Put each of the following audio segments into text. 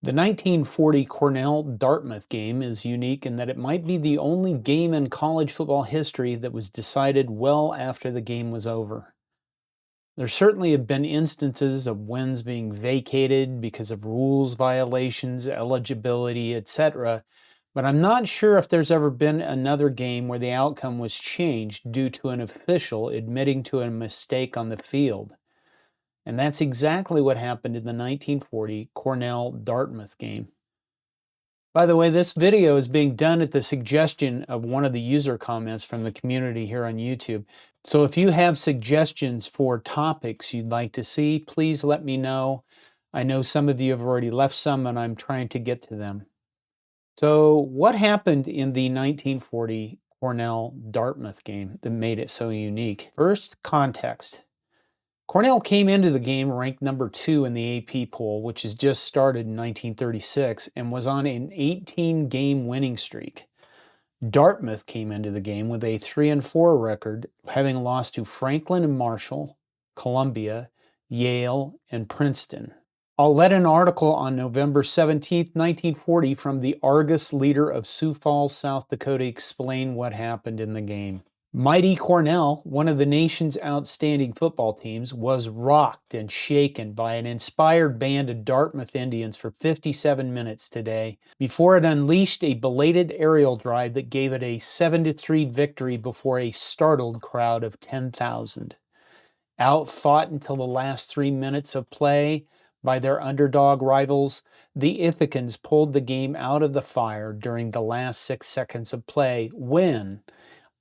The 1940 Cornell-Dartmouth game is unique in that it might be the only game in college football history that was decided well after the game was over. There certainly have been instances of wins being vacated because of rules violations, eligibility, etc., but I'm not sure if there's ever been another game where the outcome was changed due to an official admitting to a mistake on the field. And that's exactly what happened in the 1940 Cornell-Dartmouth game. By the way, this video is being done at the suggestion of one of the user comments from the community here on YouTube. So if you have suggestions for topics you'd like to see, please let me know. I know some of you have already left some and I'm trying to get to them. So what happened in the 1940 Cornell-Dartmouth game that made it so unique? First, context. Cornell came into the game ranked number 2 in the AP poll, which has just started in 1936, and was on an 18-game winning streak. Dartmouth came into the game with a 3-4 record, having lost to Franklin and Marshall, Columbia, Yale, and Princeton. I'll let an article on November 17, 1940 from the Argus Leader of Sioux Falls, South Dakota explain what happened in the game. Mighty Cornell, one of the nation's outstanding football teams, was rocked and shaken by an inspired band of Dartmouth Indians for 57 minutes today before it unleashed a belated aerial drive that gave it a 7-3 victory before a startled crowd of 10,000. Outfought until the last 3 minutes of play by their underdog rivals, the Ithacans pulled the game out of the fire during the last 6 seconds of play when,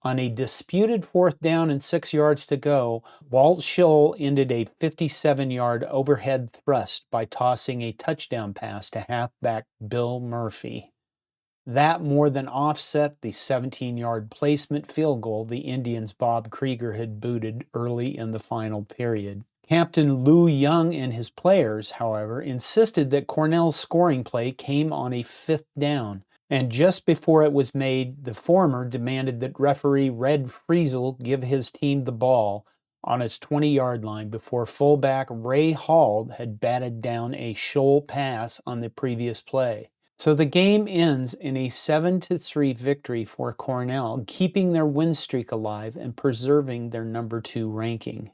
on a disputed 4th down and 6 yards to go, Walt Schill ended a 57-yard overhead thrust by tossing a touchdown pass to halfback Bill Murphy. That more than offset the 17-yard placement field goal the Indians' Bob Krieger had booted early in the final period. Captain Lou Young and his players, however, insisted that Cornell's scoring play came on a 5th down, and just before it was made, the former demanded that referee Red Friesel give his team the ball on its 20-yard line before fullback Ray Hald had batted down a shoal pass on the previous play. So the game ends in a 7-3 victory for Cornell, keeping their win streak alive and preserving their number 2 ranking.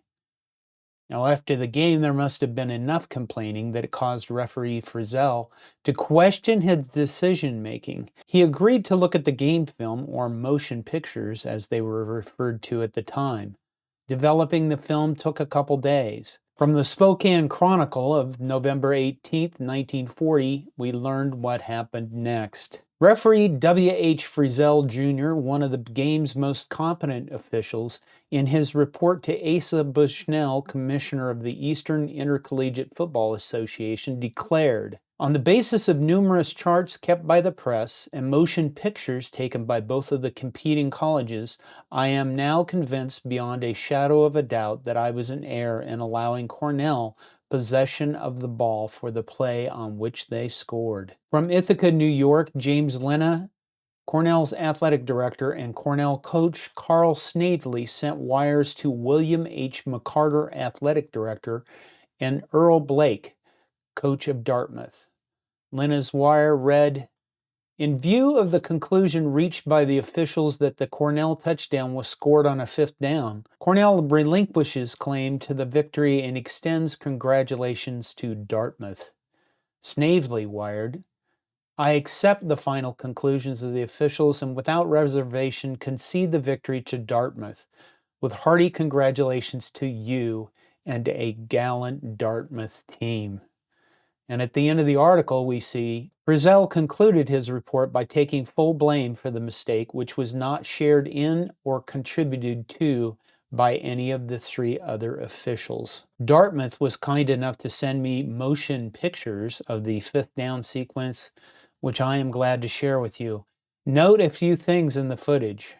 Now, after the game, there must have been enough complaining that it caused referee Friesel to question his decision-making. He agreed to look at the game film, or motion pictures as they were referred to at the time. Developing the film took a couple days. From the Spokane Chronicle of November 18, 1940, we learned what happened next. Referee W.H. Friesel Jr., one of the game's most competent officials, in his report to Asa Bushnell, commissioner of the Eastern Intercollegiate Football Association, declared, "On the basis of numerous charts kept by the press and motion pictures taken by both of the competing colleges, I am now convinced beyond a shadow of a doubt that I was in error in allowing Cornell possession of the ball for the play on which they scored." From Ithaca, New York, James Lena, Cornell's athletic director, and Cornell coach Carl Snavely sent wires to William H. McCarter, athletic director, and Earl Blake, coach of Dartmouth. Lena's wire read, "In view of the conclusion reached by the officials that the Cornell touchdown was scored on a 5th down, Cornell relinquishes claim to the victory and extends congratulations to Dartmouth." Snavely wired, "I accept the final conclusions of the officials and without reservation concede the victory to Dartmouth, with hearty congratulations to you and a gallant Dartmouth team." And at the end of the article, we see Friesel concluded his report by taking full blame for the mistake, which was not shared in or contributed to by any of the 3 other officials. Dartmouth was kind enough to send me motion pictures of the 5th down sequence, which I am glad to share with you. Note a few things in the footage.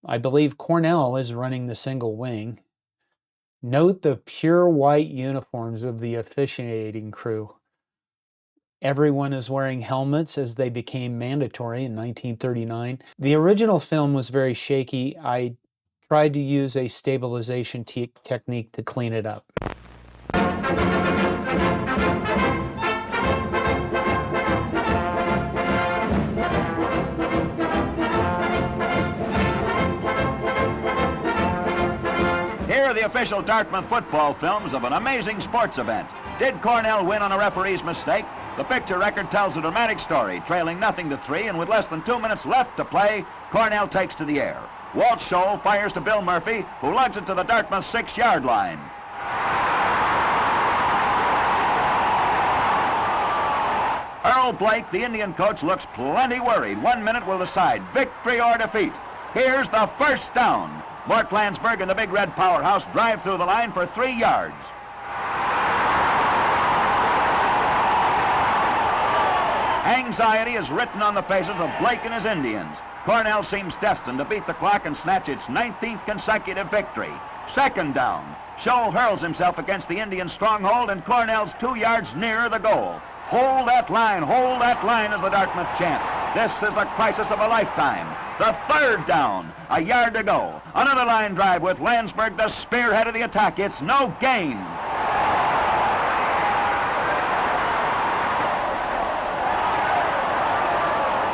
I believe Cornell is running the single wing. Note the pure white uniforms of the officiating crew. Everyone is wearing helmets as they became mandatory in 1939. The original film was very shaky. I tried to use a stabilization technique to clean it up. the official Dartmouth football films of an amazing sports event. Did Cornell win on a referee's mistake? The picture record tells a dramatic story. Trailing 0-3 and with less than 2 minutes left to play, Cornell takes to the air. Walt Scholl fires to Bill Murphy, who lugs it to the Dartmouth 6-yard line. Earl Blake, the Indian coach, looks plenty worried. 1 minute will decide victory or defeat. Here's the first down. Mort Landsberg and the Big Red powerhouse drive through the line for 3 yards. Anxiety is written on the faces of Blake and his Indians. Cornell seems destined to beat the clock and snatch its 19th consecutive victory. Second down. Scholl hurls himself against the Indian stronghold, and Cornell's 2 yards nearer the goal. Hold that line is the Dartmouth chant. This is the crisis of a lifetime. The third down, a yard to go. Another line drive with Landsberg the spearhead of the attack. It's no gain.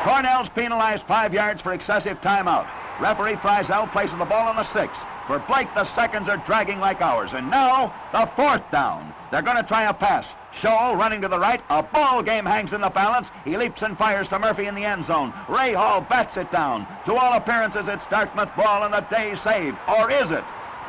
Cornell's penalized 5 yards for excessive timeout. Referee Friesel places the ball on the 6. For Blake, the seconds are dragging like hours. And now, the fourth down. They're going to try a pass. Scholl running to the right. A ball game hangs in the balance. He leaps and fires to Murphy in the end zone. Ray Hall bats it down. To all appearances, it's Dartmouth ball and the day saved. Or is it?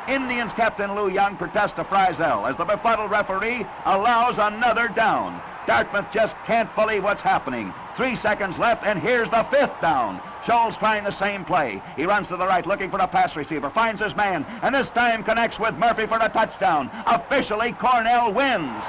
Indians captain Lou Young protests to Friesel as the befuddled referee allows another down. Dartmouth just can't believe what's happening. 3 seconds left, and here's the fifth down. Scholl's trying the same play. He runs to the right, looking for a pass receiver, finds his man, and this time connects with Murphy for a touchdown. Officially, Cornell wins.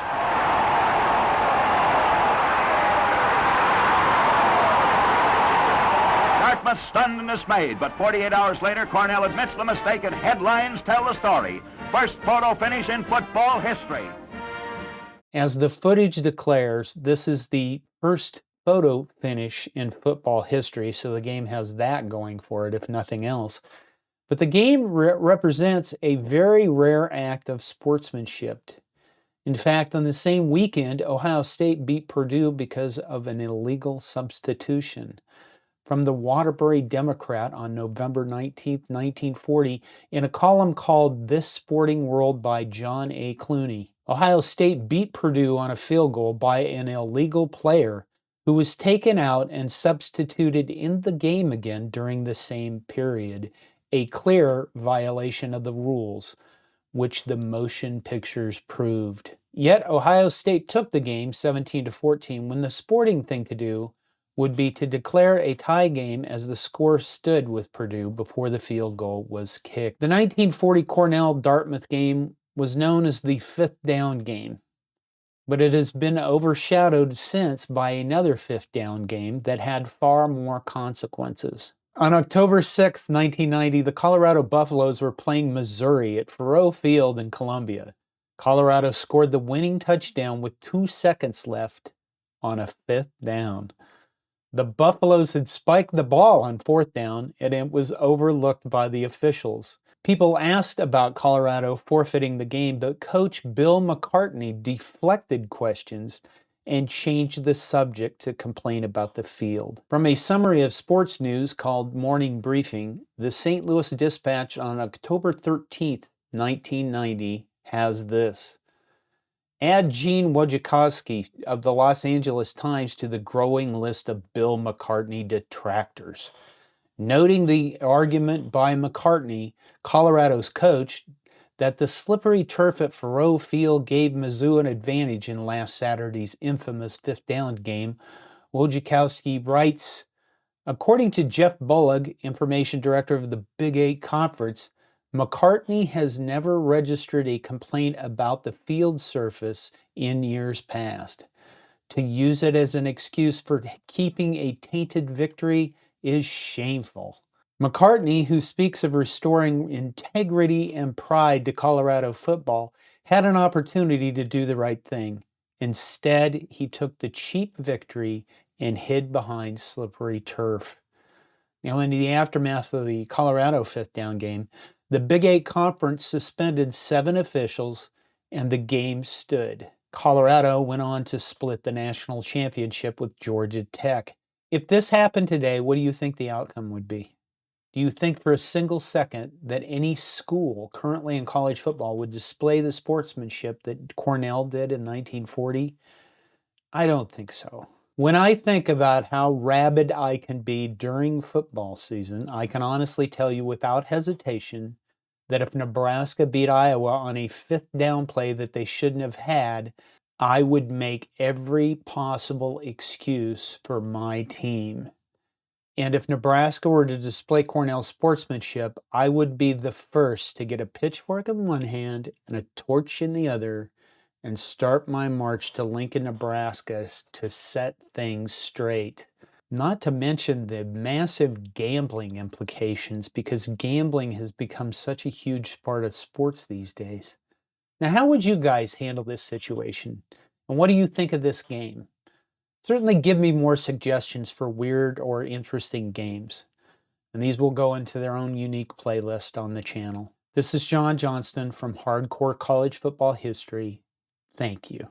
Dartmouth stunned and dismayed, but 48 hours later, Cornell admits the mistake and headlines tell the story. First photo finish in football history. As the footage declares, this is the first photo finish in football history, so the game has that going for it, if nothing else. But the game represents a very rare act of sportsmanship. In fact, on the same weekend, Ohio State beat Purdue because of an illegal substitution. From the Waterbury Democrat on November 19, 1940, in a column called This Sporting World by John A. Clooney. Ohio State beat Purdue on a field goal by an illegal player who was taken out and substituted in the game again during the same period, a clear violation of the rules, which the motion pictures proved. Yet Ohio State took the game 17-14 when the sporting thing to do would be to declare a tie game as the score stood with Purdue before the field goal was kicked. The 1940 Cornell-Dartmouth game was known as the fifth down game, but it has been overshadowed since by another fifth down game that had far more consequences. On October 6, 1990, the Colorado Buffaloes were playing Missouri at Faurot Field in Columbia. Colorado scored the winning touchdown with 2 seconds left on a fifth down. The Buffaloes had spiked the ball on fourth down, and it was overlooked by the officials. People asked about Colorado forfeiting the game, but Coach Bill McCartney deflected questions and changed the subject to complain about the field. From a summary of sports news called Morning Briefing, the St. Louis Dispatch on October 13, 1990, has this. Add Gene Wojciechowski of the Los Angeles Times to the growing list of Bill McCartney detractors. Noting the argument by McCartney, Colorado's coach, that the slippery turf at Faurot Field gave Mizzou an advantage in last Saturday's infamous fifth down game, Wojciechowski writes, according to Jeff Bullock, information director of the Big 8 Conference, McCartney has never registered a complaint about the field surface in years past. To use it as an excuse for keeping a tainted victory is shameful. McCartney, who speaks of restoring integrity and pride to Colorado football, had an opportunity to do the right thing. Instead, he took the cheap victory and hid behind slippery turf. Now, in the aftermath of the Colorado fifth down game, the Big 8 Conference suspended 7 officials and the game stood. Colorado went on to split the national championship with Georgia Tech. If this happened today, what do you think the outcome would be? Do you think for a single second that any school currently in college football would display the sportsmanship that Cornell did in 1940? I don't think so. When I think about how rabid I can be during football season, I can honestly tell you without hesitation that if Nebraska beat Iowa on a fifth down play that they shouldn't have had, I would make every possible excuse for my team. And if Nebraska were to display Cornell's sportsmanship, I would be the first to get a pitchfork in one hand and a torch in the other and start my march to Lincoln, Nebraska to set things straight. Not to mention the massive gambling implications, because gambling has become such a huge part of sports these days. Now, how would you guys handle this situation? And what do you think of this game? Certainly give me more suggestions for weird or interesting games, and these will go into their own unique playlist on the channel. This is John Johnston from Hardcore College Football History. Thank you.